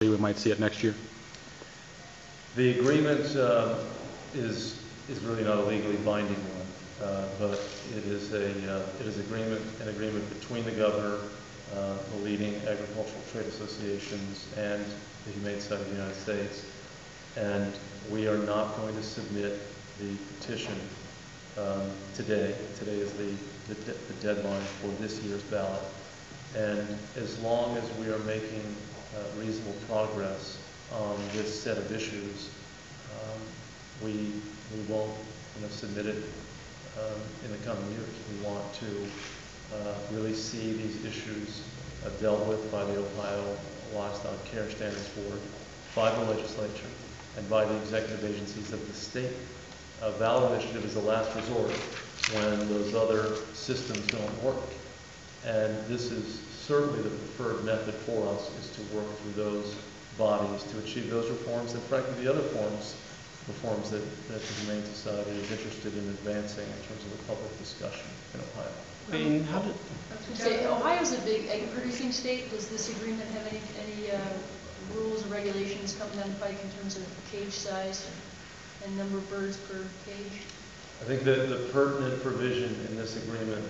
we might see it next year? The agreement is really not a legally binding one, but it is an agreement between the governor, the leading agricultural trade associations, and the Humane Society of the United States. And we are not going to submit the petition today. Today is the deadline for this year's ballot. And as long as we are making reasonable progress on this set of issues, we won't submit it in the coming years. We want to really see these issues dealt with by the Ohio Livestock Care Standards Board, by the legislature, and by the executive agencies of the state. A ballot initiative is the last resort when those other systems don't work. And this is certainly the preferred method for us, is to work through those bodies to achieve those reforms, and frankly the other reforms that the Humane Society is interested in advancing in terms of the public discussion in Ohio. Ohio's a big egg producing state. Does this agreement have any rules or regulations coming down the pike in terms of cage size and number of birds per cage? I think that the pertinent provision in this agreement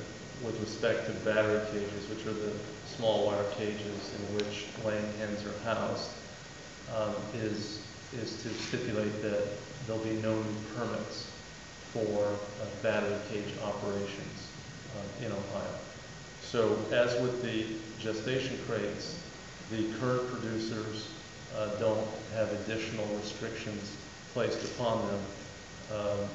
with respect to battery cages, which are the small wire cages in which laying hens are housed, is to stipulate that there'll be no new permits for battery cage operations in Ohio. So as with the gestation crates, the current producers don't have additional restrictions placed upon them.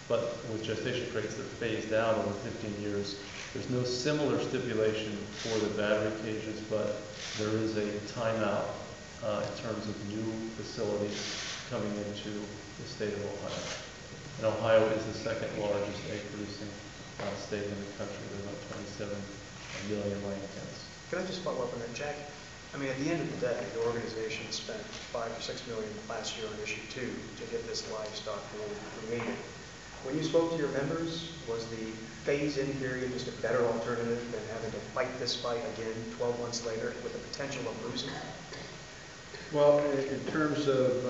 But with gestation crates that are phased out over 15 years, there's no similar stipulation for the battery cages, but there is a timeout in terms of new facilities coming into the state of Ohio. And Ohio is the second largest egg producing state in the country with about 27 million laying hens. Can I just follow up on that, Jack? I mean, at the end of the day, the organization spent $5 or $6 million last year on issue 2 to get this livestock rule remediated. When you spoke to your members, was the phase-in period just a better alternative than having to fight this fight again 12 months later with the potential of losing? Well, in terms of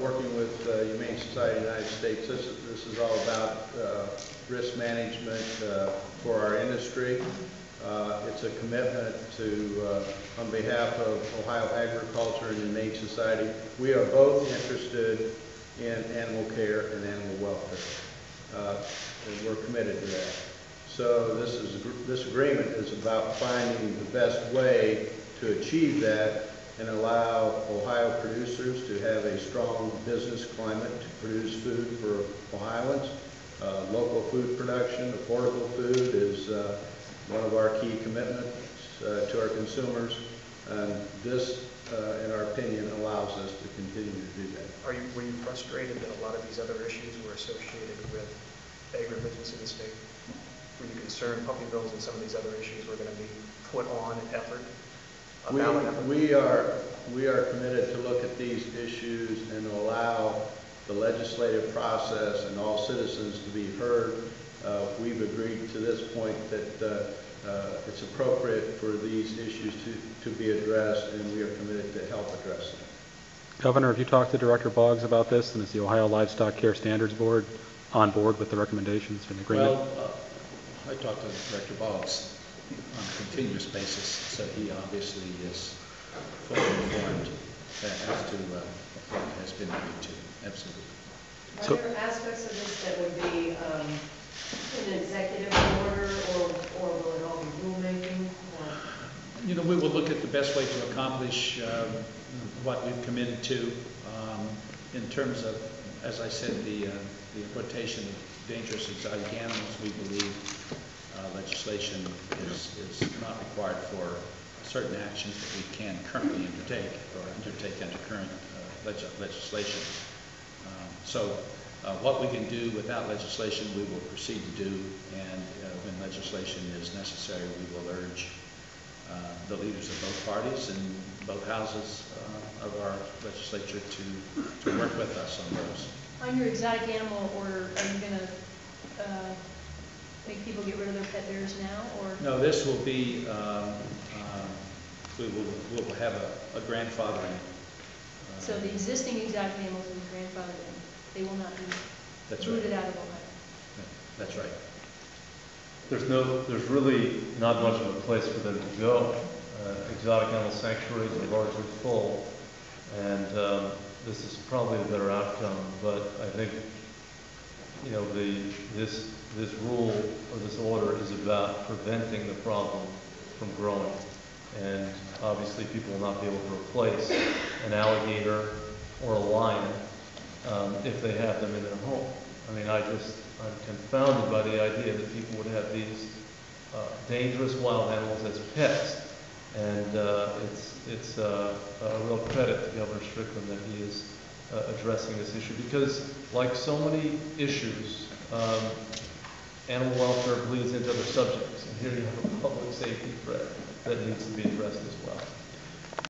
working with Humane Society of the United States, this is all about risk management for our industry. It's a commitment to, on behalf of Ohio Agriculture and Humane Society, we are both interested in animal care and animal welfare, and we're committed to that. So this agreement is about finding the best way to achieve that and allow Ohio producers to have a strong business climate to produce food for Ohioans. Local food production, affordable food is one of our key commitments to our consumers, and this, in our opinion, allows us to continue to do that. Were you frustrated that a lot of these other issues were associated with agribusiness in the state? Were you concerned puppy bills and some of these other issues were going to be put on an effort? We are committed to look at these issues and allow the legislative process and all citizens to be heard. We've agreed to this point that it's appropriate for these issues to be addressed, and we are committed to help address them. Governor, have you talked to Director Boggs about this, and is the Ohio Livestock Care Standards Board on board with the recommendations and agreement? Well, I talk to Director Boggs on a continuous basis, so he obviously is fully informed as to what has been agreed to. Absolutely. Are there aspects of this that would be an executive order, or will it all be rulemaking? You know, we will look at the best way to accomplish what we've committed to in terms of, as I said, the importation of dangerous exotic animals. We believe legislation is not required for certain actions that we can currently undertake or undertake under current legislation. So what we can do without legislation, we will proceed to do, and when legislation is necessary, we will urge the leaders of both parties and both houses of our legislature to work with us on those. On your exotic animal order, are you going to make people get rid of their pet bears now, or? No, this will be we'll have a grandfathering. So the existing exotic animals will be grandfathered in. They will not be That's right. rooted out of Ohio. That's right. There's really not much of a place for them to go. Exotic animal sanctuaries are largely full, and this is probably a better outcome. But I think, you know, this rule or this order is about preventing the problem from growing, and obviously people will not be able to replace an alligator or a lion if they have them in their home. I mean, I'm confounded by the idea that people would have these dangerous wild animals as pets. And it's a real credit to Governor Strickland that he is addressing this issue, because like so many issues, animal welfare bleeds into other subjects. And here you have a public safety threat that needs to be addressed as well.